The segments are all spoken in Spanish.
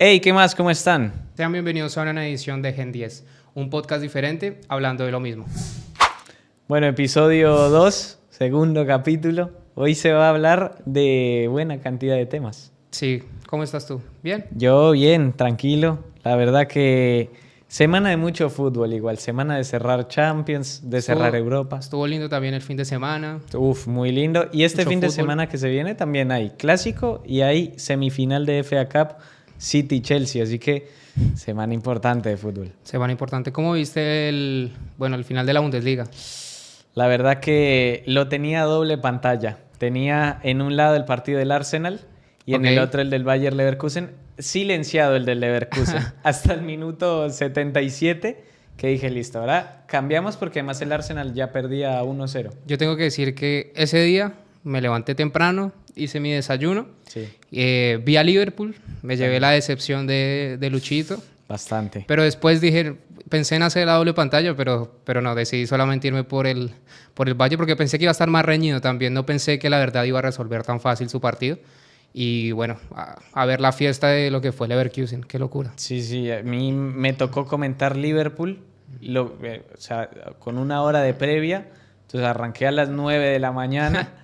Hey, ¿qué más? ¿Cómo están? Sean bienvenidos a una edición de Gen 10, un podcast diferente hablando de lo mismo. Bueno, episodio 2, segundo capítulo. Hoy se va a hablar de buena cantidad de temas. Sí, ¿cómo estás tú? ¿Bien? Yo bien, tranquilo. La verdad que semana de mucho fútbol igual. Semana de cerrar Champions, de cerrar Europa. Estuvo lindo también el fin de semana. Uf, muy lindo. Y este Mucho fin de fútbol. semana que se viene también hay clásico y hay semifinal de FA Cup City-Chelsea. Así que semana importante de fútbol. Semana importante. ¿Cómo viste el final de la Bundesliga? La verdad que lo tenía a doble pantalla. Tenía en un lado el partido del Arsenal y en el otro el del Bayer Leverkusen. Silenciado el del Leverkusen hasta el minuto 77, que dije, listo, ahora cambiamos porque además el Arsenal ya perdía 1-0. Yo tengo que decir que ese día me levanté temprano, hice mi desayuno, Sí, vi a Liverpool, me llevé la decepción de Luchito, bastante. pero después pensé en hacer la doble pantalla, pero no, decidí solamente irme por el Bayern porque pensé que iba a estar más reñido también, no pensé que la verdad iba a resolver tan fácil su partido. Y bueno, a ver la fiesta de lo que fue Leverkusen, qué locura. Sí, a mí me tocó comentar Liverpool, o sea, con una hora de previa. Entonces arranqué a las 9 de la mañana,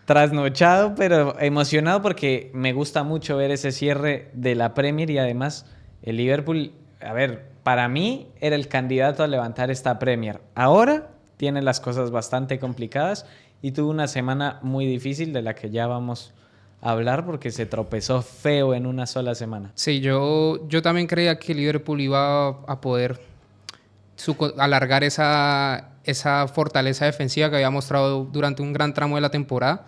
trasnochado, pero emocionado porque me gusta mucho ver ese cierre de la Premier y además el Liverpool, a ver, para mí era el candidato a levantar esta Premier. Ahora tiene las cosas bastante complicadas y tuvo una semana muy difícil de la que ya vamos hablar porque se tropezó feo en una sola semana. Sí, yo también creía que Liverpool iba a poder alargar esa fortaleza defensiva que había mostrado durante un gran tramo de la temporada.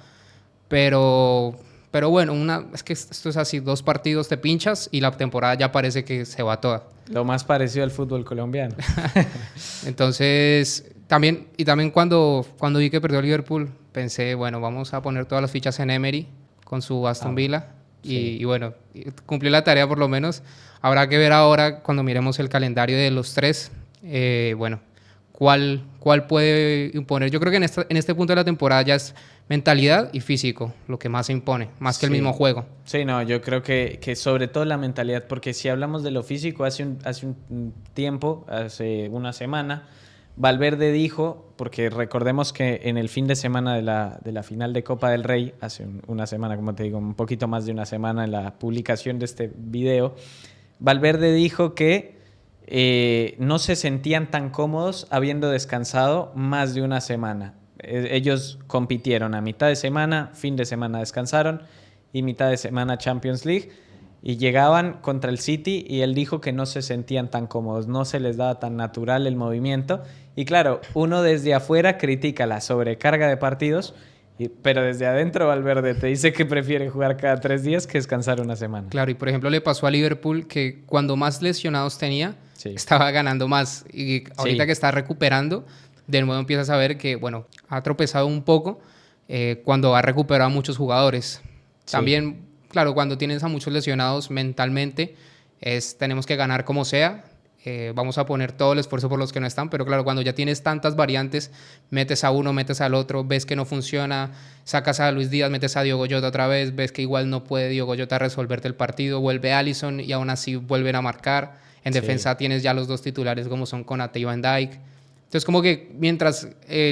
Pero bueno, es que esto es así, 2 partidos te pinchas y la temporada ya parece que se va toda. Lo más parecido al fútbol colombiano. Entonces, también cuando vi que perdió Liverpool, pensé, bueno, vamos a poner todas las fichas en Emery con su Aston Villa. Sí. Y bueno, cumplió la tarea por lo menos. Habrá que ver ahora cuando miremos el calendario de los 3, bueno, cuál puede imponer. Yo creo que en este punto de la temporada ya es mentalidad y físico lo que más se impone, más que el mismo juego. Sí, no, yo creo que sobre todo la mentalidad, porque si hablamos de lo físico, hace un tiempo, hace una semana, Valverde dijo, porque recordemos que en el fin de semana de la final de Copa del Rey, hace una semana, como te digo, un poquito más de una semana en la publicación de este video, Valverde dijo que no se sentían tan cómodos habiendo descansado más de una semana. Ellos compitieron a mitad de semana, fin de semana descansaron y mitad de semana Champions League y llegaban contra el City y él dijo que no se sentían tan cómodos, no se les daba tan natural el movimiento. Y claro, uno desde afuera critica la sobrecarga de partidos, pero desde adentro Valverde te dice que prefiere jugar cada 3 días que descansar una semana. Claro, y por ejemplo le pasó a Liverpool que cuando más lesionados tenía, estaba ganando más. Y ahorita que está recuperando, de nuevo empiezas a ver que, bueno, ha tropezado un poco cuando ha recuperado a muchos jugadores. También, claro, cuando tienes a muchos lesionados mentalmente, tenemos que ganar como sea. Vamos a poner todo el esfuerzo por los que no están, pero claro, cuando ya tienes tantas variantes, metes a uno, metes al otro, ves que no funciona, sacas a Luis Díaz, metes a Diogo Jota otra vez, ves que igual no puede Diogo Jota resolverte el partido, vuelve Alisson y aún así vuelven a marcar. En defensa tienes ya los 2 titulares como son Konate y Van Dijk. Entonces como que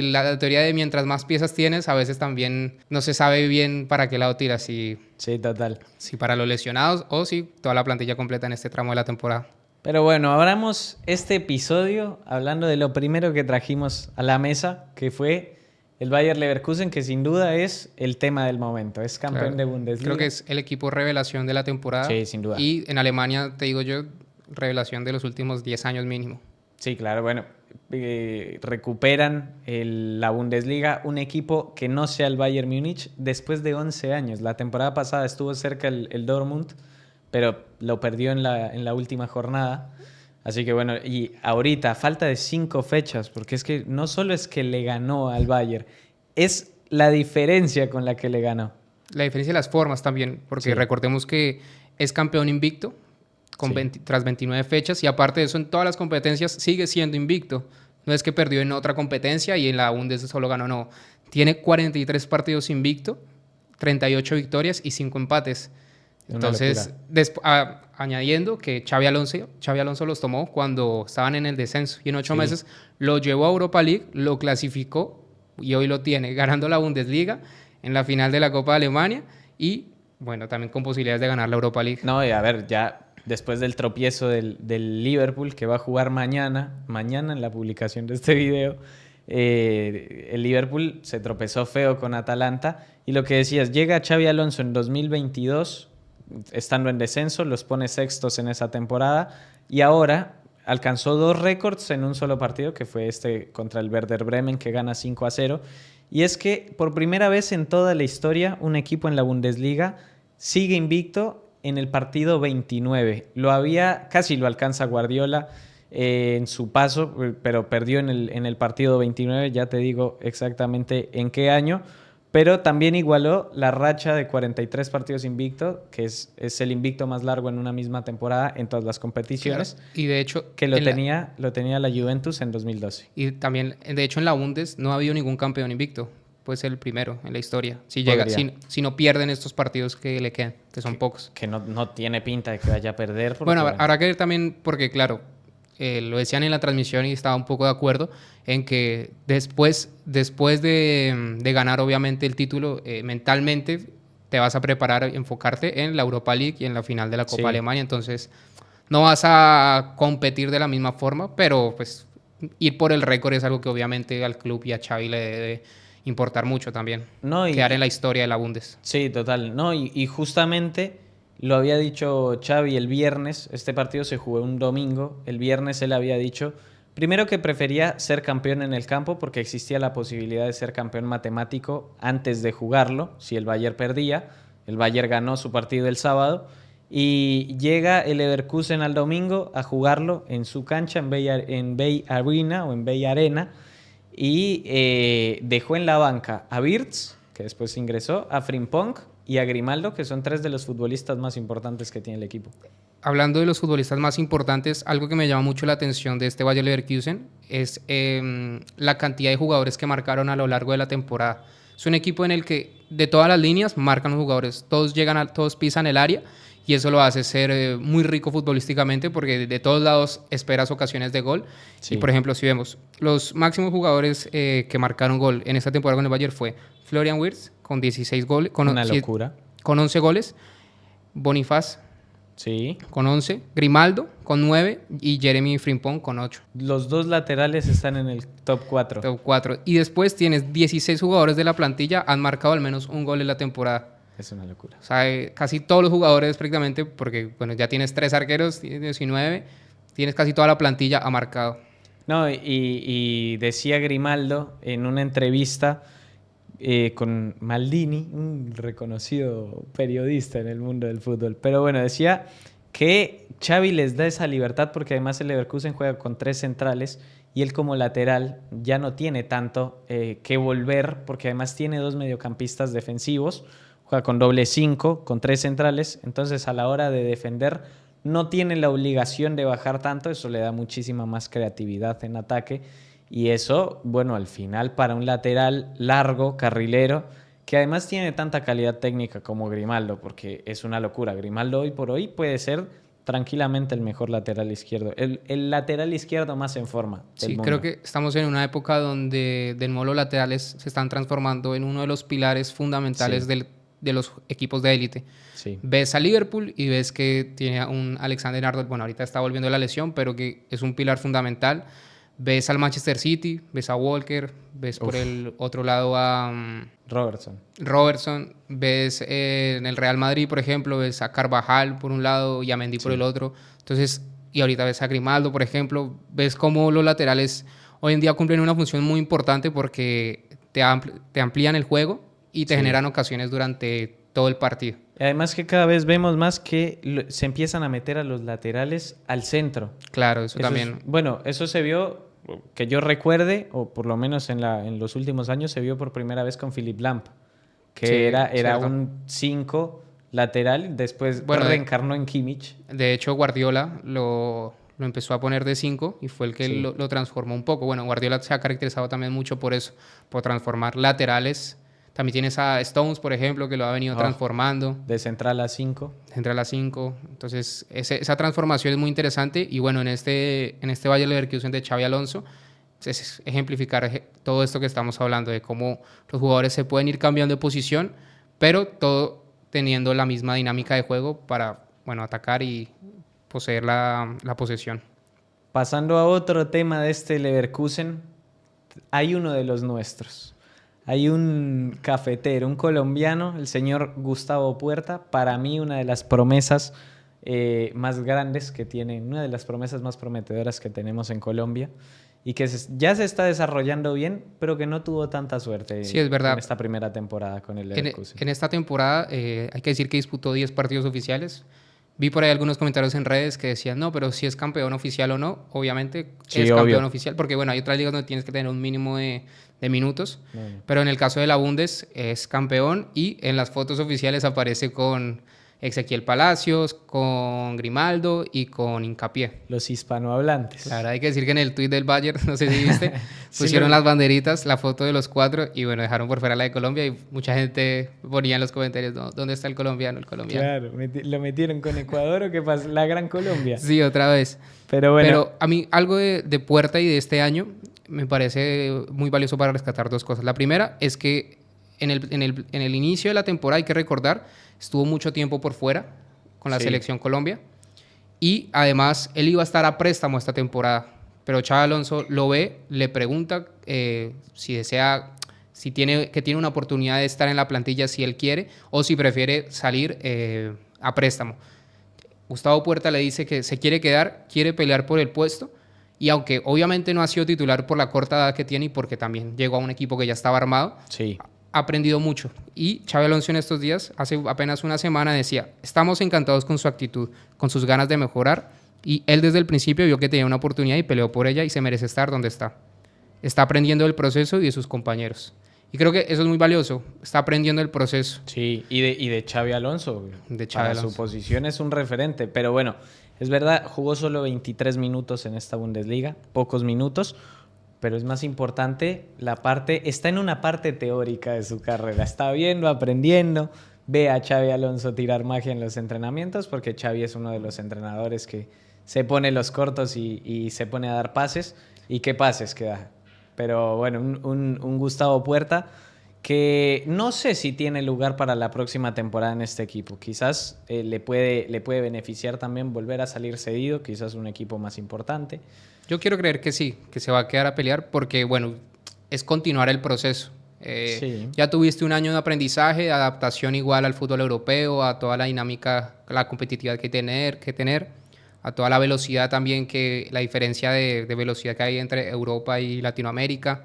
la teoría de mientras más piezas tienes, a veces también no se sabe bien para qué lado tiras, si total. Si para los lesionados o si toda la plantilla completa en este tramo de la temporada. Pero bueno, abramos este episodio hablando de lo primero que trajimos a la mesa, que fue el Bayer Leverkusen, que sin duda es el tema del momento. Es campeón de Bundesliga. Creo que es el equipo revelación de la temporada. Sí, sin duda. Y en Alemania, te digo yo, revelación de los últimos 10 años mínimo. Sí, claro. Bueno, recuperan la Bundesliga, un equipo que no sea el Bayern Múnich después de 11 años. La temporada pasada estuvo cerca el Dortmund, pero lo perdió en la última jornada. Así que bueno, y ahorita, a falta de 5 fechas, porque es que no solo es que le ganó al Bayern, es la diferencia con la que le ganó. La diferencia de las formas también, porque recordemos que es campeón invicto tras 29 fechas y aparte de eso en todas las competencias sigue siendo invicto. No es que perdió en otra competencia y en la Bundesliga solo ganó, no. Tiene 43 partidos invicto, 38 victorias y 5 empates. Entonces, añadiendo que Xavi Alonso los tomó cuando estaban en el descenso y en 8 meses lo llevó a Europa League, lo clasificó y hoy lo tiene ganando la Bundesliga en la final de la Copa de Alemania y, bueno, también con posibilidades de ganar la Europa League. No, y a ver, ya después del tropiezo del Liverpool, que va a jugar mañana en la publicación de este video, el Liverpool se tropezó feo con Atalanta. Y lo que decías, llega Xavi Alonso en 2022, estando en descenso, los pone sextos en esa temporada y ahora alcanzó 2 récords en un solo partido, que fue este contra el Werder Bremen, que gana 5-0. Y es que por primera vez en toda la historia un equipo en la Bundesliga sigue invicto en el partido 29. Casi lo alcanza Guardiola en su paso, pero perdió en el partido 29, ya te digo exactamente en qué año. Pero también igualó la racha de 43 partidos invicto, que es el invicto más largo en una misma temporada en todas las competiciones. Claro. Y de hecho... Que lo tenía la Juventus en 2012. Y también, de hecho, en la Bundes no ha habido ningún campeón invicto. Puede ser el primero en la historia. Si no pierden estos partidos que le quedan, que son pocos. Que no tiene pinta de que vaya a perder. Bueno, habrá que ver también, porque claro... lo decían en la transmisión y estaba un poco de acuerdo en que después de ganar obviamente el título, mentalmente te vas a preparar, enfocarte en la Europa League y en la final de la Copa Alemania, entonces no vas a competir de la misma forma, pero pues ir por el récord es algo que obviamente al club y a Xavi le debe importar mucho también, quedar en la historia de la Bundes. Sí, total, no, y justamente... Lo había dicho Xavi el viernes, este partido se jugó un domingo, el viernes él había dicho, primero que prefería ser campeón en el campo porque existía la posibilidad de ser campeón matemático antes de jugarlo, si el Bayern perdía, el Bayern ganó su partido el sábado y llega el Leverkusen al domingo a jugarlo en su cancha en Bay Arena o en Bay Arena y dejó en la banca a Wirtz, que después ingresó, a Frimpong y a Grimaldo, que son 3 de los futbolistas más importantes que tiene el equipo. Hablando de los futbolistas más importantes, algo que me llama mucho la atención de este Bayer Leverkusen es la cantidad de jugadores que marcaron a lo largo de la temporada. Es un equipo en el que de todas las líneas marcan los jugadores, todos pisan el área y eso lo hace ser muy rico futbolísticamente porque de todos lados esperas ocasiones de gol. Sí. Y por ejemplo, si vemos los máximos jugadores que marcaron gol en esta temporada con el Bayern fue Florian Wirtz con 16 goles. Una locura. Con 11 goles. Bonifaz. Sí. Con 11. Grimaldo con 9. Y Jeremy Frimpong con 8. Los 2 laterales están en el top 4. Top 4. Y después tienes 16 jugadores de la plantilla han marcado al menos un gol en la temporada. Es una locura. O sea, casi todos los jugadores prácticamente, porque bueno, ya tienes 3 arqueros, tienes 19, tienes casi toda la plantilla ha marcado. No, y decía Grimaldo en una entrevista con Maldini, un reconocido periodista en el mundo del fútbol, pero bueno, decía que Xavi les da esa libertad porque además el Leverkusen juega con 3 centrales y él como lateral ya no tiene tanto que volver porque además tiene 2 mediocampistas defensivos, juega con doble 5, con 3 centrales, entonces a la hora de defender no tiene la obligación de bajar tanto, eso le da muchísima más creatividad en ataque y eso, bueno, al final para un lateral largo, carrilero, que además tiene tanta calidad técnica como Grimaldo, porque es una locura, Grimaldo hoy por hoy puede ser tranquilamente el mejor lateral izquierdo, el lateral izquierdo más en forma del mundo. Creo que estamos en una época donde del modo laterales se están transformando en uno de los pilares fundamentales de los equipos de élite. Sí. Ves a Liverpool y ves que tiene a un Alexander-Arnold, bueno, ahorita está volviendo de la lesión, pero que es un pilar fundamental. Ves al Manchester City, ves a Walker, ves por el otro lado a Robertson, ves en el Real Madrid, por ejemplo, ves a Carvajal por un lado y a Mendy por el otro. Entonces, y ahorita ves a Grimaldo, por ejemplo, ves cómo los laterales hoy en día cumplen una función muy importante porque te amplían el juego y te generan ocasiones durante todo el partido. Además que cada vez vemos más que se empiezan a meter a los laterales al centro. Claro, eso también. Bueno, eso se vio, que yo recuerde, o por lo menos en los últimos años, se vio por primera vez con Philipp Lahm, que era un 5 lateral, después reencarnó en Kimmich. De hecho, Guardiola lo empezó a poner de 5 y fue el que lo transformó un poco. Bueno, Guardiola se ha caracterizado también mucho por eso, por transformar laterales También tienes a Stones, por ejemplo, que lo ha venido transformando. De central a 5. Central a 5. Entonces, esa transformación es muy interesante. Y bueno, en este Bayer Leverkusen de Xabi Alonso, es ejemplificar todo esto que estamos hablando, de cómo los jugadores se pueden ir cambiando de posición, pero todo teniendo la misma dinámica de juego para, bueno, atacar y poseer la posesión. Pasando a otro tema de este Leverkusen, hay uno de los nuestros. Hay un cafetero, un colombiano, el señor Gustavo Puerta, para mí una de las promesas más grandes que tiene, una de las promesas más prometedoras que tenemos en Colombia y que ya se está desarrollando bien, pero que no tuvo tanta suerte sí, es verdad. En esta primera temporada con el Leverkusen. En esta temporada hay que decir que disputó 10 partidos oficiales. Vi por ahí algunos comentarios en redes que decían, no, pero si es campeón oficial o no, obviamente sí, es campeón oficial, porque bueno, hay otras ligas donde tienes que tener un mínimo de minutos, pero en el caso de la Bundes es campeón y en las fotos oficiales aparece con Ezequiel Palacios, con Grimaldo y con Hincapié. Los hispanohablantes. Claro, hay que decir que en el tuit del Bayern, no sé si viste, pusieron las banderitas, la foto de los 4 y bueno, dejaron por fuera la de Colombia y mucha gente ponía en los comentarios, no, ¿dónde está el colombiano? Claro, lo metieron con Ecuador o qué pasa, la Gran Colombia. Sí, otra vez. Pero bueno. Pero a mí algo de Puerta y de este año me parece muy valioso para rescatar dos cosas. La primera es que en el inicio de la temporada, hay que recordar, estuvo mucho tiempo por fuera con la selección Colombia y además él iba a estar a préstamo esta temporada, pero Xabi Alonso lo ve, le pregunta si desea, que tiene una oportunidad de estar en la plantilla si él quiere o si prefiere salir a préstamo. Gustavo Puerta le dice que se quiere quedar, quiere pelear por el puesto y aunque obviamente no ha sido titular por la corta edad que tiene y porque también llegó a un equipo que ya estaba armado, ha aprendido mucho. Y Xabi Alonso en estos días, hace apenas una semana, decía, estamos encantados con su actitud, con sus ganas de mejorar y él desde el principio vio que tenía una oportunidad y peleó por ella y se merece estar donde está. Está aprendiendo del proceso y de sus compañeros. Y creo que eso es muy valioso. Está aprendiendo el proceso. Sí, y de Xabi Alonso. De Xabi Alonso. Su posición es un referente. Pero bueno, es verdad, jugó solo 23 minutos en esta Bundesliga. Pocos minutos. Pero es más importante está en una parte teórica de su carrera. Está viendo, aprendiendo. Ve a Xabi Alonso tirar magia en los entrenamientos. Porque Xabi es uno de los entrenadores que se pone los cortos y se pone a dar pases. ¿Y qué pases que da? Pero bueno, un Gustavo Puerta que no sé si tiene lugar para la próxima temporada en este equipo. Quizás le puede beneficiar también volver a salir cedido, quizás un equipo más importante. Yo quiero creer que sí, que se va a quedar a pelear porque, bueno, es continuar el proceso. Ya tuviste un año de aprendizaje, de adaptación igual al fútbol europeo, a toda la dinámica, la competitividad que tener, a toda la velocidad también, la diferencia de velocidad que hay entre Europa y Latinoamérica,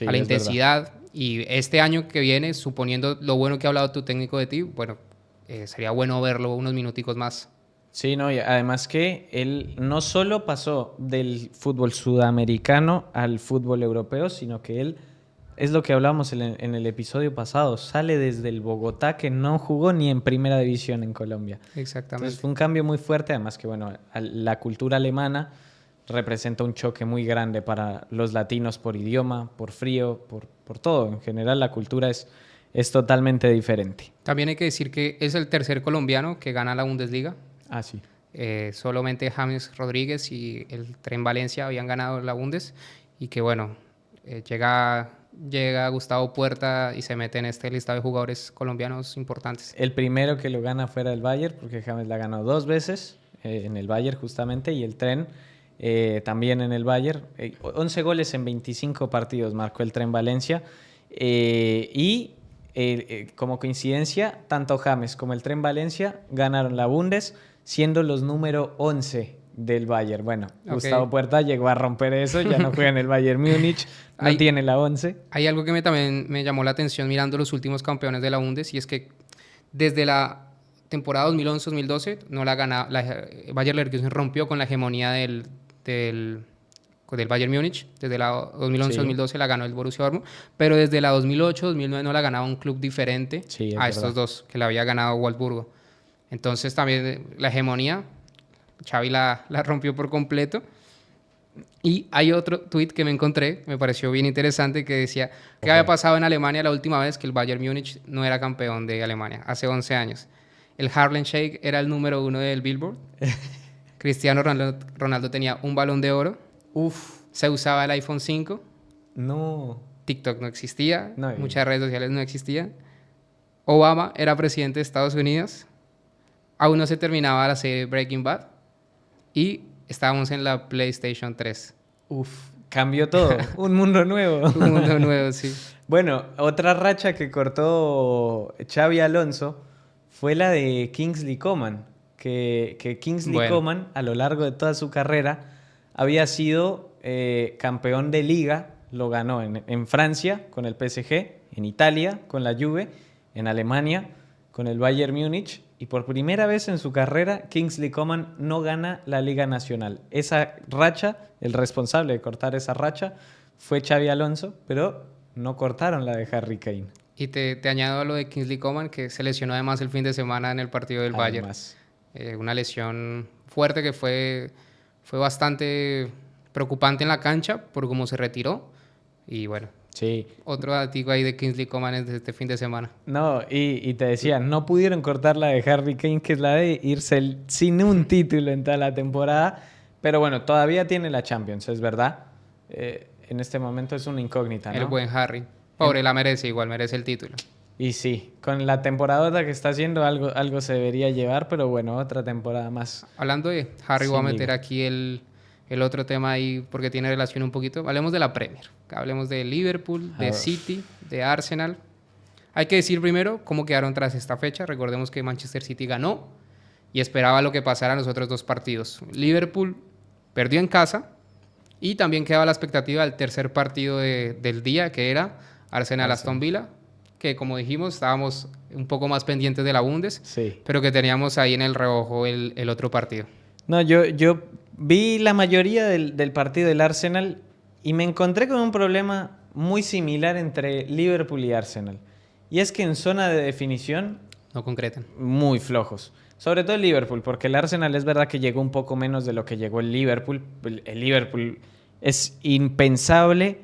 a la intensidad. Verdad. Y este año que viene, suponiendo lo bueno que ha hablado tu técnico de ti, bueno, sería bueno verlo unos minuticos más. Sí, no, y además que él no solo pasó del fútbol sudamericano al fútbol europeo, sino que él, es lo que hablábamos en el episodio pasado, sale desde el Bogotá, que no jugó ni en primera división en Colombia. Exactamente. Entonces fue un cambio muy fuerte, además que bueno, la cultura alemana representa un choque muy grande para los latinos por idioma, por frío, por todo. En general la cultura es totalmente diferente. También hay que decir que es el tercer colombiano que gana la Bundesliga. Ah, sí. Solamente James Rodríguez y el Tren Valencia habían ganado la Bundes y que bueno, llega Gustavo Puerta y se mete en este listado de jugadores colombianos importantes. El primero que lo gana fuera del Bayern, porque James la ganó 2 veces en el Bayern justamente, y el Tren también en el Bayern. 11 goles en 25 partidos marcó el Tren Valencia. Como coincidencia, tanto James como el Tren Valencia ganaron la Bundes, siendo los número 11 del Bayern. Bueno, Gustavo Puerta llegó a romper eso, ya no juega en el Bayern Múnich, no tiene la 11. Hay algo que también me llamó la atención mirando los últimos campeones de la Bundes, y es que desde la temporada 2011-2012 no la gana, Bayer Leverkusen rompió con la hegemonía del Bayern Múnich. Desde la 2011-2012 la ganó el Borussia Dortmund, pero desde la 2008-2009 no la ganaba un club diferente a estos dos, que la había ganado Wolfsburgo. Entonces también la hegemonía, Xavi la rompió por completo. Y hay otro tweet que me encontré, me pareció bien interesante, que decía qué había pasado en Alemania la última vez que el Bayern Múnich no era campeón de Alemania, hace 11 años. El Harlem Shake era el número 1 del Billboard. Cristiano Ronaldo tenía un Balón de Oro. Uf. Se usaba el iPhone 5. No. TikTok no existía. No, muchas redes sociales no existían. Obama era presidente de Estados Unidos. Aún no se terminaba la serie Breaking Bad. Y estábamos en la PlayStation 3. Uf, cambió todo. Un mundo nuevo. Un mundo nuevo, sí. Bueno, otra racha que cortó Xabi Alonso fue la de Kingsley Coman. Que Kingsley Coman, a lo largo de toda su carrera, había sido campeón de Liga. Lo ganó en Francia con el PSG, en Italia con la Juve, en Alemania con el Bayern Múnich. Y por primera vez en su carrera, Kingsley Coman no gana la Liga Nacional. Esa racha, el responsable de cortar esa racha, fue Xabi Alonso, pero no cortaron la de Harry Kane. Y te añado a lo de Kingsley Coman, que se lesionó además el fin de semana en el partido del Bayern. Una lesión fuerte que fue bastante preocupante en la cancha por cómo se retiró. Y bueno, sí. Otro datico ahí de Kingsley Coman es de este fin de semana. No, y te decía, no pudieron cortar la de Harry Kane, que es la de irse sin un título en toda la temporada. Pero bueno, todavía tiene la Champions, es verdad. En este momento es una incógnita, ¿no? El buen Harry. Pobre, la merece igual, merece el título. Y sí, con la temporada que está haciendo algo se debería llevar, pero bueno, otra temporada más. Hablando de Harry, voy a meter aquí el otro tema ahí porque tiene relación un poquito. Hablemos de la Premier. Hablemos de Liverpool, de City, de Arsenal. Hay que decir primero cómo quedaron tras esta fecha. Recordemos que Manchester City ganó y esperaba lo que pasara en los otros dos partidos. Liverpool perdió en casa y también quedaba la expectativa del tercer partido del día, que era Arsenal-Aston Villa, que como dijimos estábamos un poco más pendientes de la Bundes, sí, pero que teníamos ahí en el reojo el otro partido. No, yo vi la mayoría del partido del Arsenal y me encontré con un problema muy similar entre Liverpool y Arsenal. Y es que en zona de definición... no concretan. Muy flojos. Sobre todo el Liverpool, porque el Arsenal es verdad que llegó un poco menos de lo que llegó el Liverpool. El Liverpool es impensable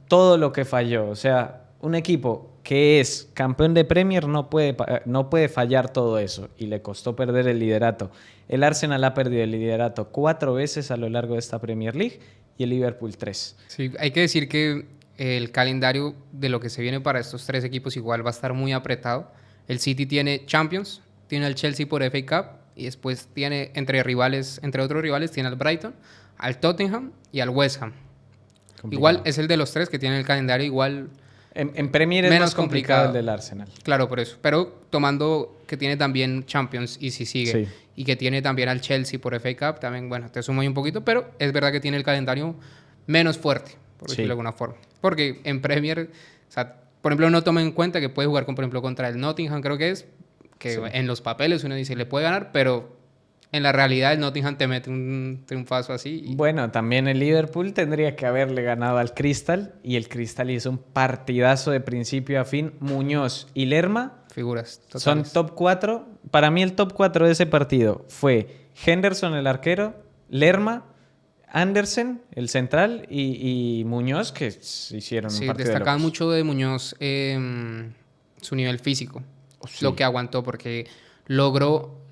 todo lo que falló. O sea, un equipo que es campeón de Premier no puede fallar todo eso. Y le costó perder el liderato. El Arsenal ha perdido el liderato 4 veces a lo largo de esta Premier League y el Liverpool 3. Sí, hay que decir que el calendario de lo que se viene para estos tres equipos igual va a estar muy apretado. El City tiene Champions, tiene al Chelsea por FA Cup y después tiene entre otros rivales, tiene al Brighton, al Tottenham y al West Ham. Complicado. Igual es el de los tres que tiene el calendario igual... En Premier es menos más complicado el del Arsenal. Claro, por eso. Pero tomando que tiene también Champions y si sigue, sí, y que tiene también al Chelsea por FA Cup, también, bueno, te sumo ahí un poquito, pero es verdad que tiene el calendario menos fuerte, por decirlo de alguna forma. Porque en Premier, o sea, por ejemplo, no tomen en cuenta que puede jugar, por ejemplo, contra el Nottingham, creo que es, que sí, en los papeles uno dice le puede ganar, pero en la realidad el Nottingham te mete un triunfazo así. Bueno, también el Liverpool tendría que haberle ganado al Crystal y el Crystal hizo un partidazo de principio a fin. Muñoz y Lerma figuras totales. Son top 4. Para mí el top 4 de ese partido fue Henderson, el arquero, Lerma, Andersen, el central, y Muñoz, que hicieron un partido destacaban mucho de Muñoz su nivel físico, sí, lo que aguantó, porque logró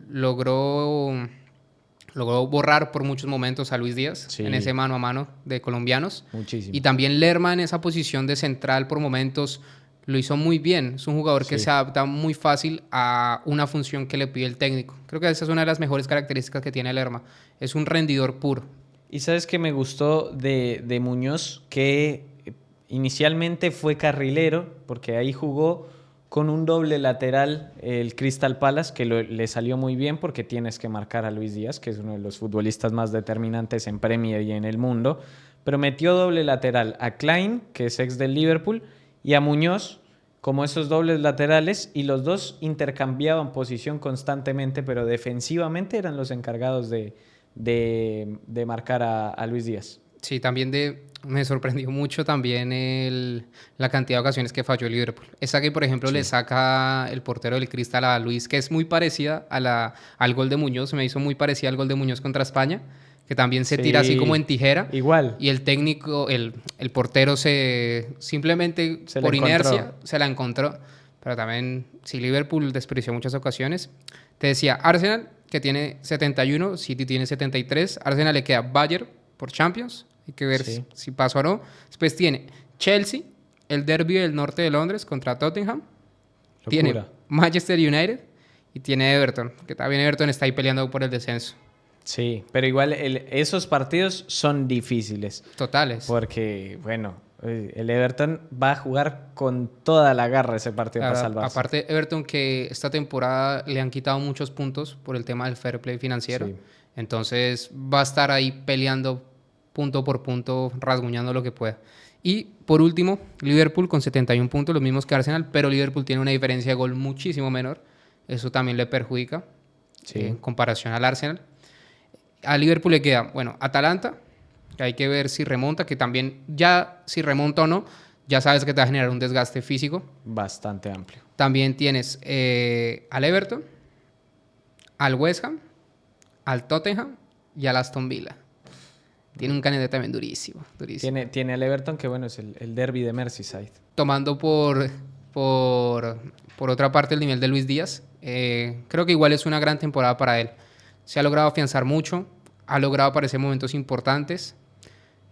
borrar por muchos momentos a Luis Díaz, sí, en ese mano a mano de colombianos. Muchísimo. Y también Lerma en esa posición de central por momentos lo hizo muy bien. Es un jugador que se adapta muy fácil a una función que le pide el técnico. Creo que esa es una de las mejores características que tiene Lerma. Es un rendidor puro. Y ¿sabes qué me gustó de Muñoz? Que inicialmente fue carrilero, porque ahí jugó con un doble lateral el Crystal Palace, que le salió muy bien porque tienes que marcar a Luis Díaz, que es uno de los futbolistas más determinantes en Premier y en el mundo, pero metió doble lateral a Klein, que es ex del Liverpool, y a Muñoz como esos dobles laterales, y los dos intercambiaban posición constantemente, pero defensivamente eran los encargados de marcar a Luis Díaz. Sí, también me sorprendió mucho también la cantidad de ocasiones que falló el Liverpool. Esa que, por ejemplo, le saca el portero del Crystal a Luis, que es muy parecida al gol de Muñoz, me hizo muy parecida al gol de Muñoz contra España, que también se tira así como en tijera. Igual. Y el técnico, el portero simplemente por inercia se la encontró. Pero también, si Liverpool desperdició muchas ocasiones. Te decía, Arsenal, que tiene 71, City tiene 73. Arsenal le queda Bayern por Champions. Hay que ver si pasa o no. Después tiene Chelsea, el derbi del norte de Londres contra Tottenham. Locura. Tiene Manchester United y tiene Everton, que también Everton está ahí peleando por el descenso. Sí, pero igual esos partidos son difíciles. Totales. Porque, bueno, el Everton va a jugar con toda la garra ese partido para salvarse. Aparte, Everton que esta temporada le han quitado muchos puntos por el tema del fair play financiero. Sí. Entonces va a estar ahí peleando punto por punto, rasguñando lo que pueda. Y por último, Liverpool con 71 puntos, los mismos que Arsenal, pero Liverpool tiene una diferencia de gol muchísimo menor. Eso también le perjudica en comparación al Arsenal. A Liverpool le queda, bueno, Atalanta, que hay que ver si remonta, que también ya si remonta o no, ya sabes que te va a generar un desgaste físico. Bastante amplio. También tienes al Everton, al West Ham, al Tottenham y al Aston Villa. Tiene un canete también durísimo. Tiene al Everton, que bueno, es el derbi de Merseyside. Tomando por otra parte el nivel de Luis Díaz, creo que igual es una gran temporada para él. Se ha logrado afianzar mucho, ha logrado aparecer momentos importantes,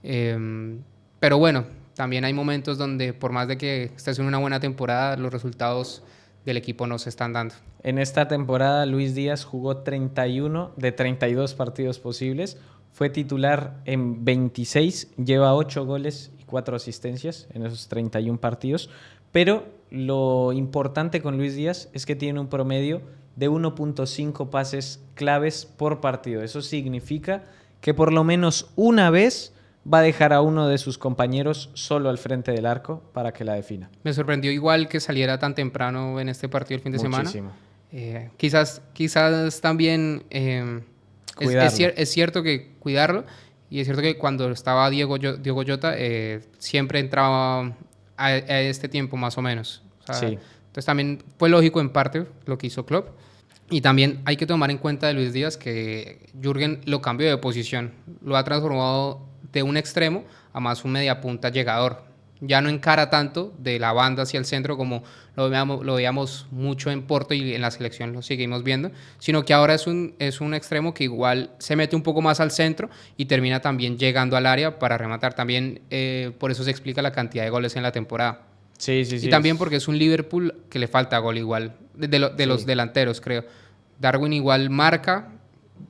pero bueno, también hay momentos donde por más de que estés en una buena temporada, los resultados del equipo no se están dando. En esta temporada Luis Díaz jugó 31 de 32 partidos posibles, fue titular en 26, lleva 8 goles y 4 asistencias en esos 31 partidos, pero lo importante con Luis Díaz es que tiene un promedio de 1.5 pases claves por partido. Eso significa que por lo menos una vez va a dejar a uno de sus compañeros solo al frente del arco para que la defina. Me sorprendió igual que saliera tan temprano en este partido el fin de semana. Quizás también es cierto que cuidarlo, y es cierto que cuando estaba Diego Jota siempre entraba a este tiempo más o menos. O sea, entonces también fue lógico en parte lo que hizo Klopp. Y también hay que tomar en cuenta de Luis Díaz que Jürgen lo cambió de posición. Lo ha transformado de un extremo a más un mediapunta llegador. Ya no encara tanto de la banda hacia el centro como lo veíamos mucho en Porto y en la selección lo seguimos viendo, sino que ahora es un extremo que igual se mete un poco más al centro y termina también llegando al área para rematar. También por eso se explica la cantidad de goles en la temporada. Sí. Y también porque es un Liverpool que le falta gol igual, de los delanteros, creo. Darwin igual marca,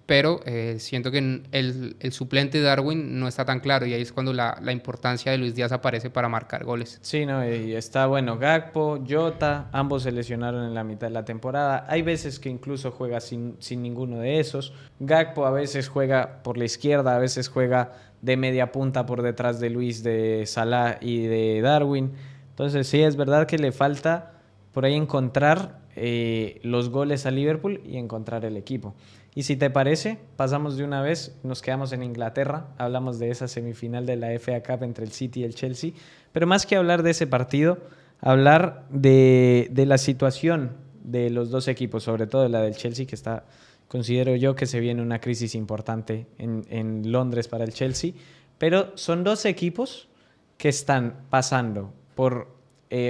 pero siento que el suplente de Darwin no está tan claro, y ahí es cuando la importancia de Luis Díaz aparece para marcar goles. Sí, no, y está bueno. Gakpo, Jota, ambos se lesionaron en la mitad de la temporada. Hay veces que incluso juega sin ninguno de esos. Gakpo a veces juega por la izquierda, a veces juega de media punta por detrás de Luis, de Salah y de Darwin. Entonces sí, es verdad que le falta por ahí encontrar los goles a Liverpool y encontrar el equipo. Y si te parece, pasamos de una vez, nos quedamos en Inglaterra, hablamos de esa semifinal de la FA Cup entre el City y el Chelsea, pero más que hablar de ese partido, hablar de la situación de los dos equipos, sobre todo la del Chelsea, que está, considero yo que se viene una crisis importante en Londres para el Chelsea, pero son dos equipos que están pasando por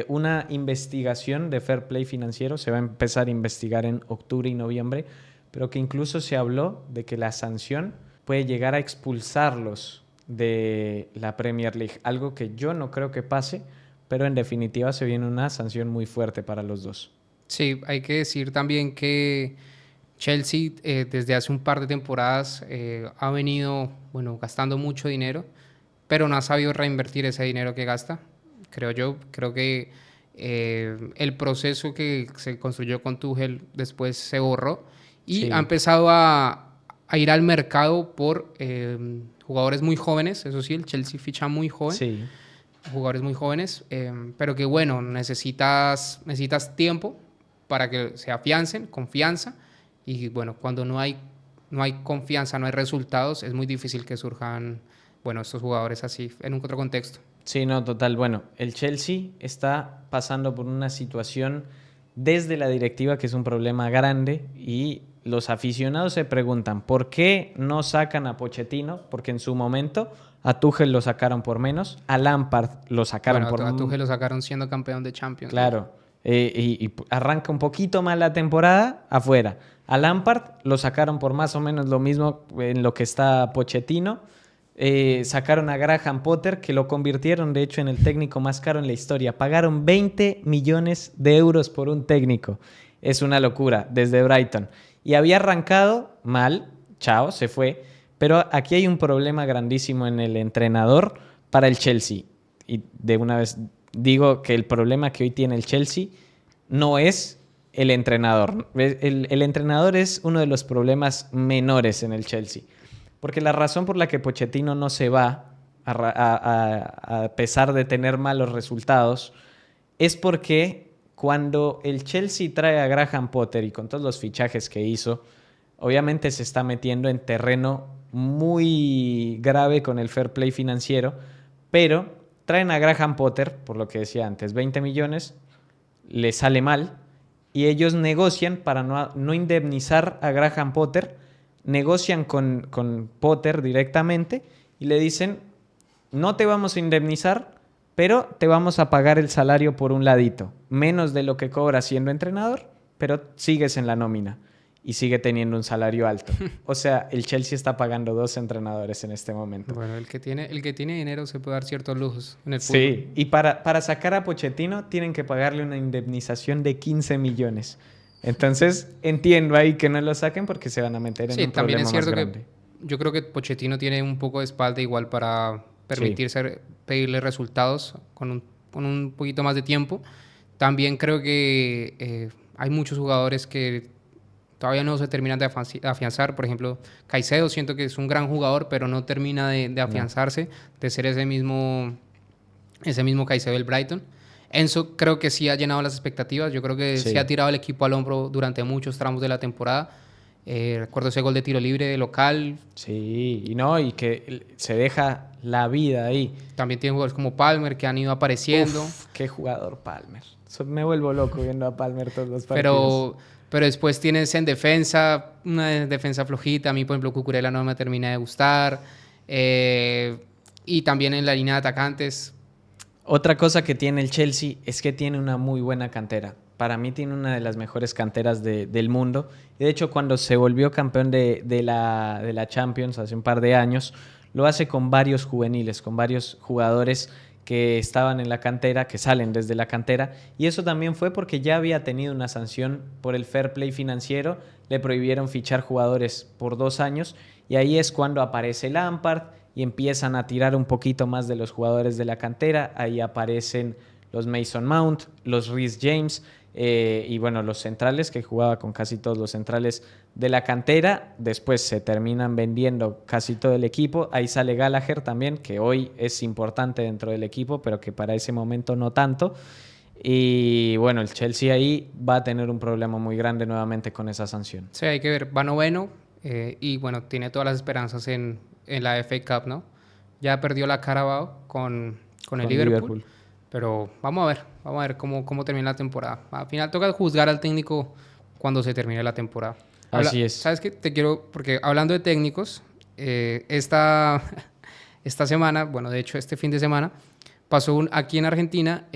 una investigación de fair play financiero. Se va a empezar a investigar en octubre y noviembre, pero que incluso se habló de que la sanción puede llegar a expulsarlos de la Premier League, algo que yo no creo que pase, pero en definitiva se viene una sanción muy fuerte para los dos. Sí, hay que decir también que Chelsea desde hace un par de temporadas ha venido gastando mucho dinero, pero no ha sabido reinvertir ese dinero que gasta. Creo que el proceso que se construyó con Tuchel después se borró y ha empezado a ir al mercado por jugadores muy jóvenes. Eso sí, el Chelsea ficha muy joven, jugadores muy jóvenes, pero que necesitas tiempo para que se afiancen, confianza, y cuando no hay confianza, no hay resultados, es muy difícil que surjan estos jugadores así en un otro contexto. Sí, no, total. Bueno, el Chelsea está pasando por una situación desde la directiva que es un problema grande, y los aficionados se preguntan ¿por qué no sacan a Pochettino? Porque en su momento a Tuchel lo sacaron por menos, a Lampard lo sacaron por a Tuchel lo sacaron siendo campeón de Champions. Claro, y arranca un poquito mal la temporada afuera. A Lampard lo sacaron por más o menos lo mismo en lo que está Pochettino. Sacaron a Graham Potter, que lo convirtieron de hecho en el técnico más caro en la historia. Pagaron 20 millones de euros por un técnico. Es una locura, desde Brighton. Y había arrancado mal, chao, se fue. Pero aquí hay un problema grandísimo en el entrenador para el Chelsea. Y de una vez digo que el problema que hoy tiene el Chelsea no es el entrenador. El entrenador es uno de los problemas menores en el Chelsea. Porque la razón por la que Pochettino no se va, a pesar de tener malos resultados, es porque cuando el Chelsea trae a Graham Potter y con todos los fichajes que hizo, obviamente se está metiendo en terreno muy grave con el fair play financiero, pero traen a Graham Potter, por lo que decía antes, 20 millones, le sale mal, y ellos negocian para no indemnizar a Graham Potter, negocian con Potter directamente y le dicen, no te vamos a indemnizar, pero te vamos a pagar el salario por un ladito, menos de lo que cobras siendo entrenador, pero sigues en la nómina y sigue teniendo un salario alto. O sea, el Chelsea está pagando 2 entrenadores en este momento. Bueno, el que tiene dinero se puede dar ciertos lujos en el fútbol. Sí, y para sacar a Pochettino tienen que pagarle una indemnización de 15 millones. Entonces, entiendo ahí que no lo saquen porque se van a meter en un problema más grande. Sí, también es cierto que yo creo que Pochettino tiene un poco de espalda igual para permitirse pedirle resultados con un poquito más de tiempo. También creo que hay muchos jugadores que todavía no se terminan de afianzar. Por ejemplo, Caicedo siento que es un gran jugador, pero no termina de afianzarse, de ser ese mismo Caicedo del Brighton. Enzo creo que sí ha llenado las expectativas. Yo creo que sí ha tirado el equipo al hombro durante muchos tramos de la temporada. Recuerdo ese gol de tiro libre de local. Sí, y que se deja la vida ahí. También tiene jugadores como Palmer que han ido apareciendo. Uf, qué jugador Palmer. Me vuelvo loco viendo a Palmer todos los partidos. Pero después tienes en defensa, una defensa flojita. A mí, por ejemplo, Cucurella no me termina de gustar. Y también en la línea de atacantes. Otra cosa que tiene el Chelsea es que tiene una muy buena cantera. Para mí tiene una de las mejores canteras del mundo. Y de hecho, cuando se volvió campeón de la Champions hace un par de años, lo hace con varios juveniles, con varios jugadores que estaban en la cantera, que salen desde la cantera. Y eso también fue porque ya había tenido una sanción por el fair play financiero. Le prohibieron fichar jugadores por 2 años. Y ahí es cuando aparece Lampard y empiezan a tirar un poquito más de los jugadores de la cantera. Ahí aparecen los Mason Mount, los Reece James y bueno, los centrales, que jugaba con casi todos los centrales de la cantera. Después se terminan vendiendo casi todo el equipo. Ahí sale Gallagher también, que hoy es importante dentro del equipo, pero que para ese momento no tanto. Y bueno, el Chelsea ahí va a tener un problema muy grande nuevamente con esa sanción. Sí, hay que ver. Va noveno y bueno, tiene todas las esperanzas en la FA Cup, ¿no? Ya perdió la Carabao con el Liverpool. Pero vamos a ver cómo termina la temporada. Al final toca juzgar al técnico cuando se termine la temporada. Así es. ¿Sabes qué? Porque hablando de técnicos, esta semana, bueno, de hecho este fin de semana, pasó aquí en Argentina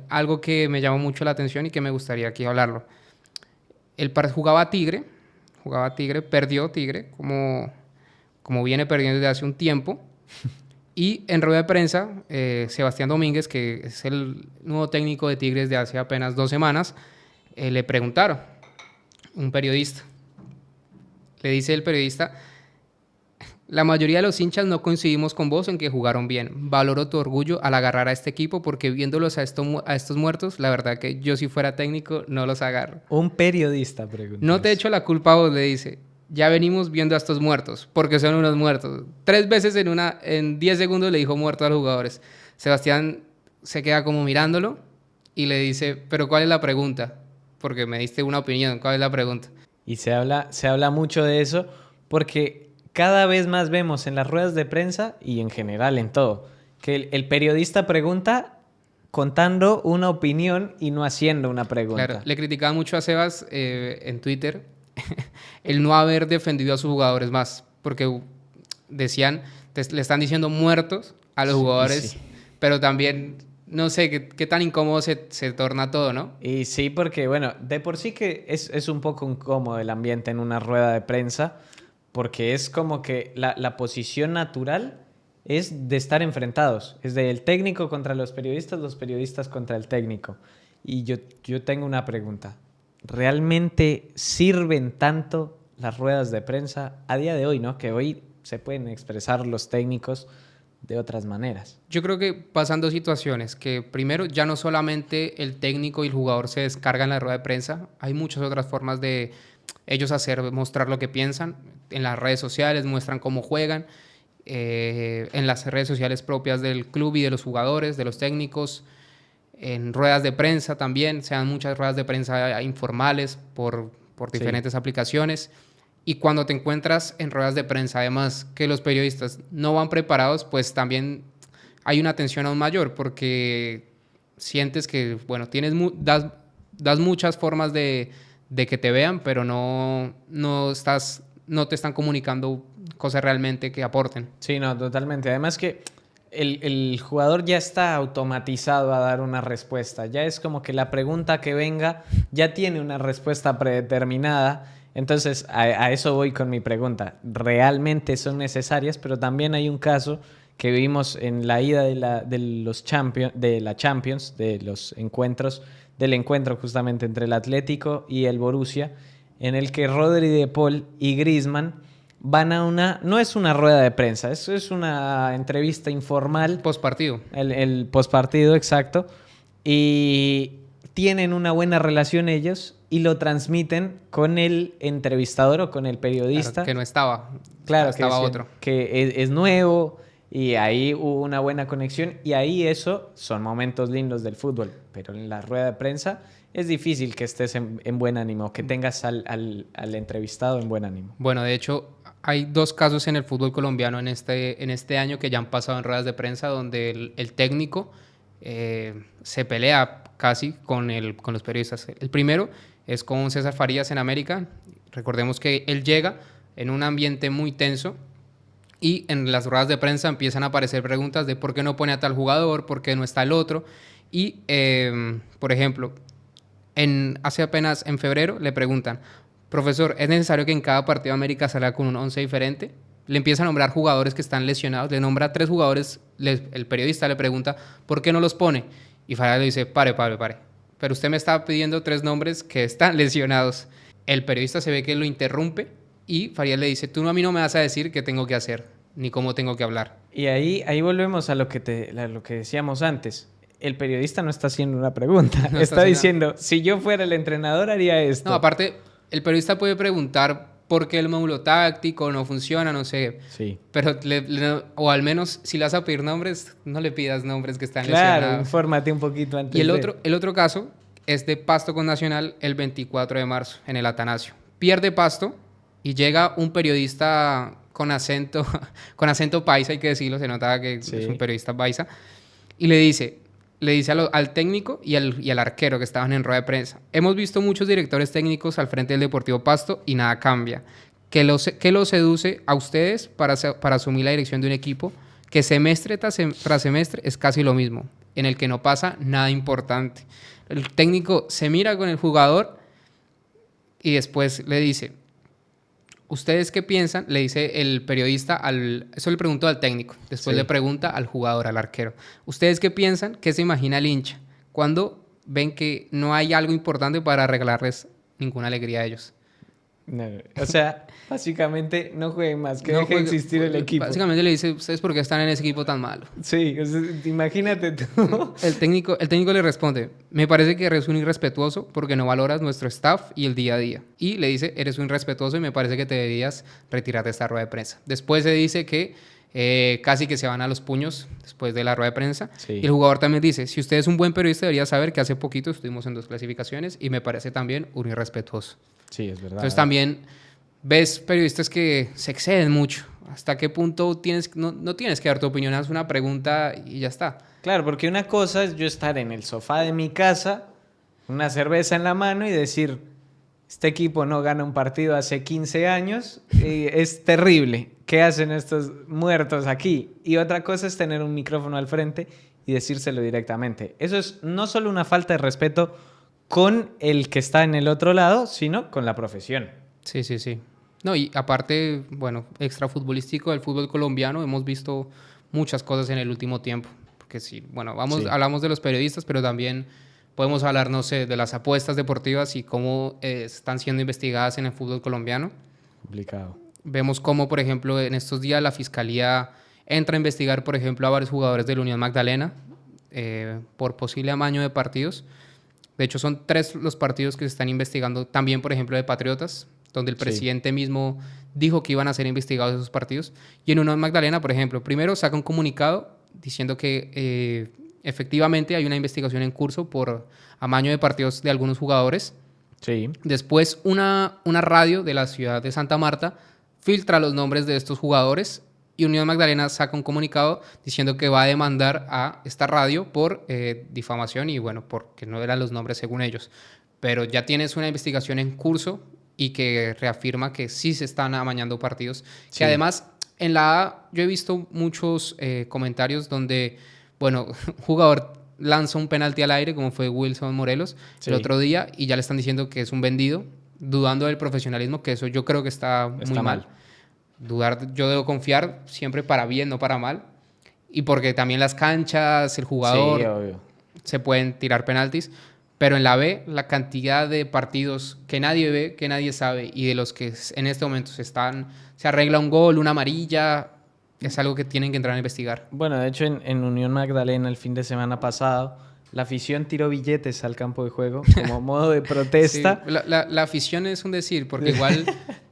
algo que me llamó mucho la atención y que me gustaría aquí hablarlo. Jugaba Tigre, perdió Tigre, como viene perdiendo desde hace un tiempo. Y en rueda de prensa, Sebastián Domínguez, que es el nuevo técnico de Tigres de hace apenas 2 semanas, le preguntaron, un periodista. Le dice el periodista, la mayoría de los hinchas no coincidimos con vos en que jugaron bien. Valoro tu orgullo al agarrar a este equipo porque viéndolos a estos muertos, la verdad que yo si fuera técnico no los agarro. Un periodista pregunta. No te echo la culpa a vos, le dice. Ya venimos viendo a estos muertos, porque son unos muertos. 3 veces en 10 segundos le dijo muerto a los jugadores. Sebastián se queda como mirándolo y le dice, ¿pero cuál es la pregunta? Porque me diste una opinión, ¿cuál es la pregunta? Y se habla mucho de eso porque cada vez más vemos en las ruedas de prensa y en general en todo, que el periodista pregunta contando una opinión y no haciendo una pregunta. Claro, le criticaba mucho a Sebas en Twitter el no haber defendido a sus jugadores más, porque decían, le están diciendo muertos a los jugadores, pero también no sé qué tan incómodo se torna todo, ¿no? Y sí, porque bueno, de por sí que es un poco incómodo el ambiente en una rueda de prensa, porque es como que la posición natural es de estar enfrentados, es del técnico contra los periodistas contra el técnico. Y yo tengo una pregunta, ¿realmente sirven tanto las ruedas de prensa a día de hoy, ¿no? Que hoy se pueden expresar los técnicos de otras maneras. Yo creo que pasan dos situaciones, que primero ya no solamente el técnico y el jugador se descargan en la rueda de prensa, hay muchas otras formas de ellos mostrar lo que piensan, en las redes sociales muestran cómo juegan, en las redes sociales propias del club y de los jugadores, de los técnicos, en ruedas de prensa también, se dan muchas ruedas de prensa informales por diferentes aplicaciones. Y cuando te encuentras en ruedas de prensa, además que los periodistas no van preparados, pues también hay una tensión aún mayor porque sientes que, bueno, das muchas formas de que te vean, pero no te están comunicando cosas realmente que aporten. Sí, no, totalmente. Además que el jugador ya está automatizado a dar una respuesta. Ya es como que la pregunta que venga ya tiene una respuesta predeterminada. Entonces, a eso voy con mi pregunta. ¿Realmente son necesarias? Pero también hay un caso que vimos en la ida de la Champions, del encuentro justamente entre el Atlético y el Borussia, en el que Rodri de Paul y Griezmann van a no es una rueda de prensa, es una entrevista informal. Postpartido. El postpartido, exacto. Y tienen una buena relación ellos y lo transmiten con el entrevistador o con el periodista. Claro, que no estaba. Claro, estaba otro. Que es nuevo y ahí hubo una buena conexión y ahí eso son momentos lindos del fútbol. Pero en la rueda de prensa es difícil que estés en buen ánimo, que tengas al entrevistado en buen ánimo. Bueno, de hecho, hay dos casos en el fútbol colombiano en este año que ya han pasado en ruedas de prensa donde el técnico se pelea casi con los periodistas. El primero es con César Farías en América. Recordemos que él llega en un ambiente muy tenso y en las ruedas de prensa empiezan a aparecer preguntas de por qué no pone a tal jugador, por qué no está el otro. Y, por ejemplo, hace apenas en febrero le preguntan, profesor, ¿es necesario que en cada partido América salga con un 11 diferente? Le empieza a nombrar jugadores que están lesionados, le nombra 3 jugadores, el periodista le pregunta, ¿por qué no los pone? Y Farías le dice, pare. Pero usted me está pidiendo 3 nombres que están lesionados. El periodista se ve que lo interrumpe y Farías le dice, tú a mí no me vas a decir qué tengo que hacer, ni cómo tengo que hablar. Y ahí volvemos a lo que decíamos antes. El periodista no está haciendo una pregunta, no está diciendo, si yo fuera el entrenador haría esto. No, aparte, el periodista puede preguntar por qué el módulo táctico no funciona, no sé. Sí. Pero, o al menos, si le vas a pedir nombres, no le pidas nombres que están lesionados. Claro, infórmate un poquito antes. Y el otro caso es de Pasto con Nacional el 24 de marzo, en el Atanasio. Pierde Pasto y llega un periodista con acento paisa, hay que decirlo, se notaba que es un periodista paisa, y le dice al técnico y al arquero que estaban en rueda de prensa, hemos visto muchos directores técnicos al frente del Deportivo Pasto y nada cambia. ¿Qué los seduce a ustedes para asumir la dirección de un equipo que semestre tras semestre es casi lo mismo, en el que no pasa nada importante? El técnico se mira con el jugador y después le dice, ¿ustedes qué piensan? Le dice el periodista, eso le preguntó al técnico, después le pregunta al jugador, al arquero. ¿Ustedes qué piensan? ¿Qué se imagina el hincha cuando ven que no hay algo importante para arreglarles ninguna alegría a ellos? No, o sea, básicamente no jueguen más, que deje de existir el equipo. Básicamente le dice, ¿ustedes por qué están en ese equipo tan malo? Sí, o sea, imagínate tú. El técnico le responde, me parece que eres un irrespetuoso porque no valoras nuestro staff y el día a día. Y le dice, eres un irrespetuoso y me parece que te deberías retirar de esta rueda de prensa. Después se dice que casi que se van a los puños después de la rueda de prensa. Sí. Y el jugador también dice, si usted es un buen periodista debería saber que hace poquito estuvimos en 2 clasificaciones y me parece también un irrespetuoso. Sí, es verdad. Entonces también ves periodistas que se exceden mucho. ¿Hasta qué punto no tienes que dar tu opinión? Haz una pregunta y ya está. Claro, porque una cosa es yo estar en el sofá de mi casa, una cerveza en la mano y decir, este equipo no gana un partido hace 15 años, es terrible. ¿Qué hacen estos muertos aquí? Y otra cosa es tener un micrófono al frente y decírselo directamente. Eso es no solo una falta de respeto con el que está en el otro lado, sino con la profesión. Sí, sí, sí. No, y aparte, bueno, extrafutbolístico del fútbol colombiano, hemos visto muchas cosas en el último tiempo. Porque sí, bueno, hablamos de los periodistas, pero también podemos hablar, no sé, de las apuestas deportivas y cómo están siendo investigadas en el fútbol colombiano. Complicado. Vemos cómo, por ejemplo, en estos días la Fiscalía entra a investigar, por ejemplo, a varios jugadores de la Unión Magdalena por posible amaño de partidos. De hecho, son 3 los partidos que se están investigando, también, por ejemplo, de Patriotas, donde el presidente mismo dijo que iban a ser investigados esos partidos. Y en Unión Magdalena, por ejemplo, primero saca un comunicado diciendo que efectivamente hay una investigación en curso por amaño de partidos de algunos jugadores. Sí. Después, una radio de la ciudad de Santa Marta filtra los nombres de estos jugadores y Unión Magdalena saca un comunicado diciendo que va a demandar a esta radio por difamación y, bueno, porque no eran los nombres según ellos. Pero ya tienes una investigación en curso y que reafirma que sí se están amañando partidos. Sí. Que además, en la A, yo he visto muchos comentarios donde, bueno, un jugador lanza un penalti al aire, como fue Wilson Morelos el otro día, y ya le están diciendo que es un vendido, dudando del profesionalismo, que eso yo creo que está muy mal. Dudar, yo debo confiar siempre para bien, no para mal. Y porque también las canchas, el jugador, se pueden tirar penaltis. Pero en la B, la cantidad de partidos que nadie ve, que nadie sabe, y de los que en este momento se arregla un gol, una amarilla, es algo que tienen que entrar a investigar. Bueno, de hecho, en Unión Magdalena el fin de semana pasado, la afición tiró billetes al campo de juego como modo de protesta. Sí, la afición es un decir, porque igual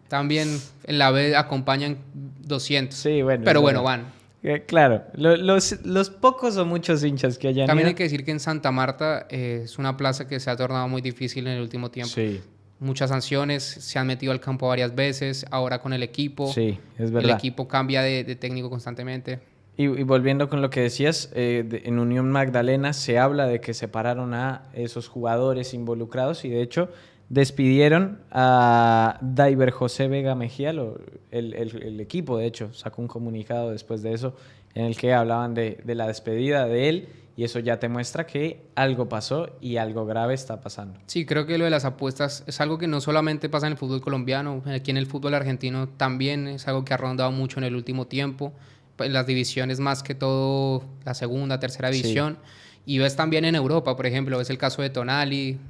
también en la B acompañan 200. Sí, bueno. Pero bueno, van. Claro, los pocos o muchos hinchas que hayan También hay que decir que en Santa Marta es una plaza que se ha tornado muy difícil en el último tiempo. Sí. Muchas sanciones, se han metido al campo varias veces, ahora con el equipo. Sí, es verdad. El equipo cambia de técnico constantemente. Y volviendo con lo que decías, en Unión Magdalena se habla de que separaron a esos jugadores involucrados y de hecho despidieron a Daiber José Vega Mejía, el equipo de hecho sacó un comunicado después de eso en el que hablaban de la despedida de él y eso ya te muestra que algo pasó y algo grave está pasando. Sí, creo que lo de las apuestas es algo que no solamente pasa en el fútbol colombiano, aquí en el fútbol argentino también es algo que ha rondado mucho en el último tiempo, en las divisiones más que todo la segunda, tercera división, y ves también en Europa, por ejemplo, ves el caso de Tonali.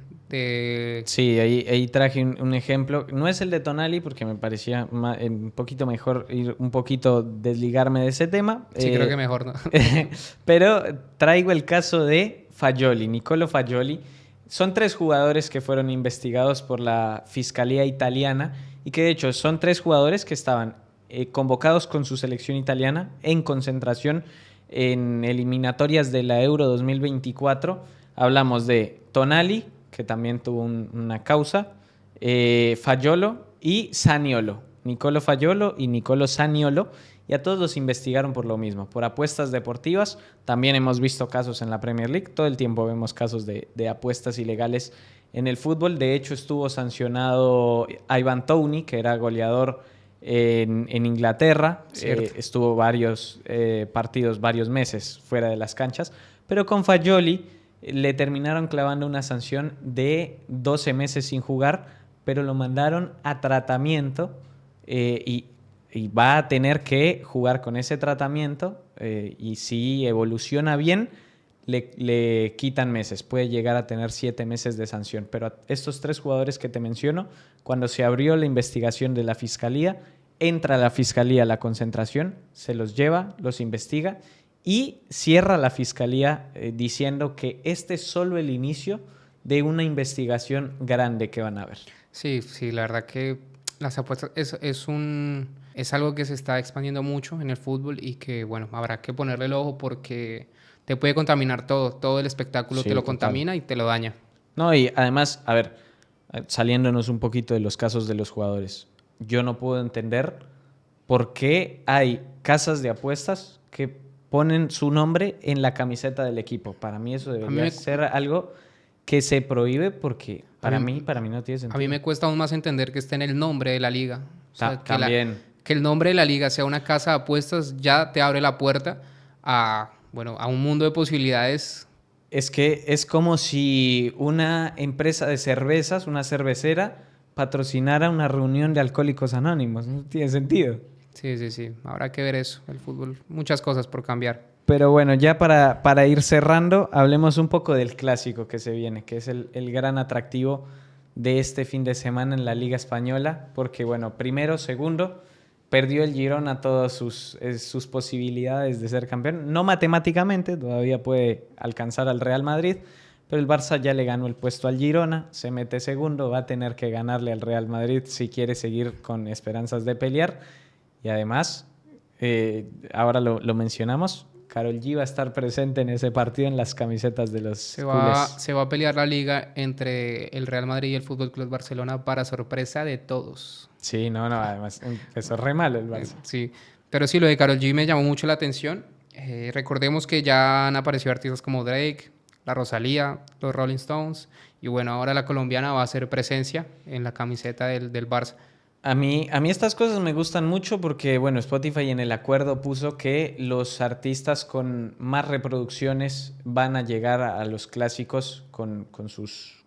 Sí, ahí traje un ejemplo. No es el de Tonali porque me parecía un poquito mejor desligarme de ese tema. Sí, creo que mejor, ¿no? Pero traigo el caso de Fagioli, Nicolo Fagioli. Son 3 jugadores que fueron investigados por la Fiscalía Italiana y que de hecho son 3 jugadores que estaban convocados con su selección italiana en concentración en eliminatorias de la Euro 2024. Hablamos de Tonali, que también tuvo una causa, Fagiolo y Zaniolo. Nicolo Fagiolo y Nicolo Zaniolo. Y a todos los investigaron por lo mismo, por apuestas deportivas. También hemos visto casos en la Premier League. Todo el tiempo vemos casos de apuestas ilegales en el fútbol. De hecho, estuvo sancionado Ivan Toney, que era goleador en Inglaterra. Estuvo varios partidos, varios meses fuera de las canchas. Pero con Fagioli le terminaron clavando una sanción de 12 meses sin jugar, pero lo mandaron a tratamiento y va a tener que jugar con ese tratamiento y si evoluciona bien, le quitan meses. Puede llegar a tener 7 meses de sanción. Pero a estos 3 jugadores que te menciono, cuando se abrió la investigación de la Fiscalía, entra la Fiscalía a la concentración, se los lleva, los investiga y cierra la Fiscalía diciendo que este es solo el inicio de una investigación grande que van a ver. Sí, la verdad que las apuestas es algo que se está expandiendo mucho en el fútbol y que, bueno, habrá que ponerle el ojo porque te puede contaminar todo el espectáculo, te lo contamina y te lo daña. No, y además, a ver, saliéndonos un poquito de los casos de los jugadores, yo no puedo entender por qué hay casas de apuestas que ponen su nombre en la camiseta del equipo. Para mí eso debería ser algo que se prohíbe porque para mí no tiene sentido. A mí me cuesta aún más entender que esté en el nombre de la liga. O sea, también. Que el nombre de la liga sea una casa de apuestas ya te abre la puerta a un mundo de posibilidades. Es que es como si una empresa de cervezas, una cervecera, patrocinara una reunión de alcohólicos anónimos. No tiene sentido. Sí. Habrá que ver eso. El fútbol, muchas cosas por cambiar. Pero bueno, ya para ir cerrando, hablemos un poco del clásico que se viene, que es el gran atractivo de este fin de semana en la Liga Española, porque bueno, primero, segundo, perdió el Girona todas sus posibilidades de ser campeón. No matemáticamente, todavía puede alcanzar al Real Madrid, pero el Barça ya le ganó el puesto al Girona, se mete segundo, va a tener que ganarle al Real Madrid si quiere seguir con esperanzas de pelear. Y además, ahora lo mencionamos, Karol G va a estar presente en ese partido en las camisetas de los culés. Se va a pelear la liga entre el Real Madrid y el Fútbol Club Barcelona para sorpresa de todos. Sí, además empezó re mal el Barça. Sí, pero sí, lo de Karol G me llamó mucho la atención. Recordemos que ya han aparecido artistas como Drake, la Rosalía, los Rolling Stones, y bueno, ahora la colombiana va a hacer presencia en la camiseta del Barça. A mí estas cosas me gustan mucho porque, bueno, Spotify en el acuerdo puso que los artistas con más reproducciones van a llegar a los clásicos con sus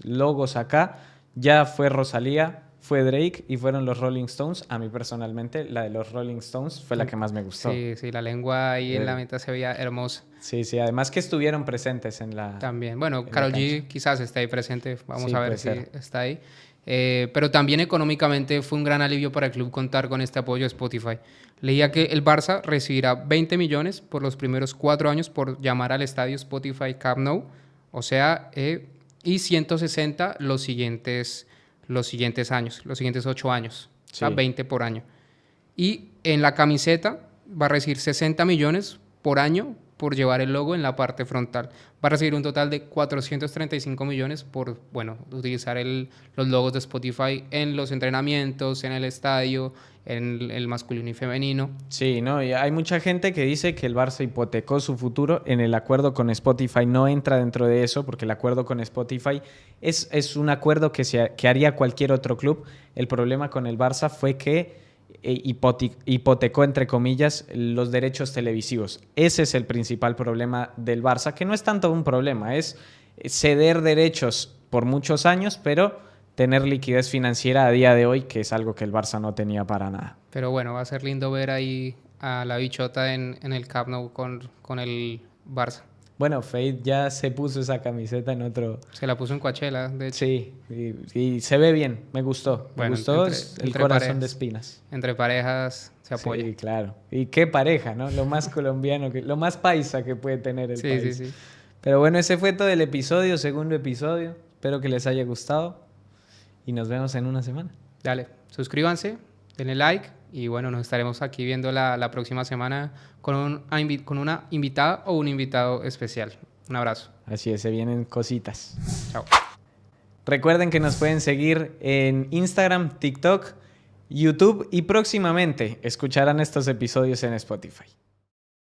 logos acá. Ya fue Rosalía, fue Drake y fueron los Rolling Stones. A mí personalmente, la de los Rolling Stones fue la que más me gustó. Sí, la lengua ahí en la mitad se veía hermosa. Sí, además que estuvieron presentes en la... También, bueno, Karol G quizás esté ahí presente, vamos a ver si está ahí. Pero también económicamente fue un gran alivio para el club contar con este apoyo de Spotify. Leía que el Barça recibirá 20 millones por los primeros 4 años por llamar al estadio Spotify Camp Nou, o sea, y 160 los siguientes años, los siguientes 8 años, o sea, 20 por año. Y en la camiseta va a recibir 60 millones por año por llevar el logo en la parte frontal. Va a recibir un total de 435 millones por, utilizar los logos de Spotify en los entrenamientos, en el estadio, en el masculino y femenino. Sí, y hay mucha gente que dice que el Barça hipotecó su futuro en el acuerdo con Spotify. No entra dentro de eso porque el acuerdo con Spotify es un acuerdo que haría cualquier otro club. El problema con el Barça fue que hipotecó, entre comillas, los derechos televisivos. Ese es el principal problema del Barça, que no es tanto un problema, es ceder derechos por muchos años, pero tener liquidez financiera a día de hoy, que es algo que el Barça no tenía para nada. Pero bueno, va a ser lindo ver ahí a la bichota en el Camp Nou con el Barça. Bueno, Fade ya se puso esa camiseta en otro... Se la puso en Coachella, de hecho. Sí, y se ve bien, me gustó. Me gustó el corazón parejas, de espinas. Entre parejas se apoya. Sí, claro. Y qué pareja, ¿no? Lo más colombiano, lo más paisa que puede tener el país. Sí. Pero bueno, ese fue todo el episodio, segundo episodio. Espero que les haya gustado y nos vemos en una semana. Dale, suscríbanse, denle like y bueno, nos estaremos aquí viendo la próxima semana con una invitada o un invitado especial. Un abrazo. Así es, se vienen cositas. Chao. Recuerden que nos pueden seguir en Instagram, TikTok, YouTube y próximamente escucharán estos episodios en Spotify.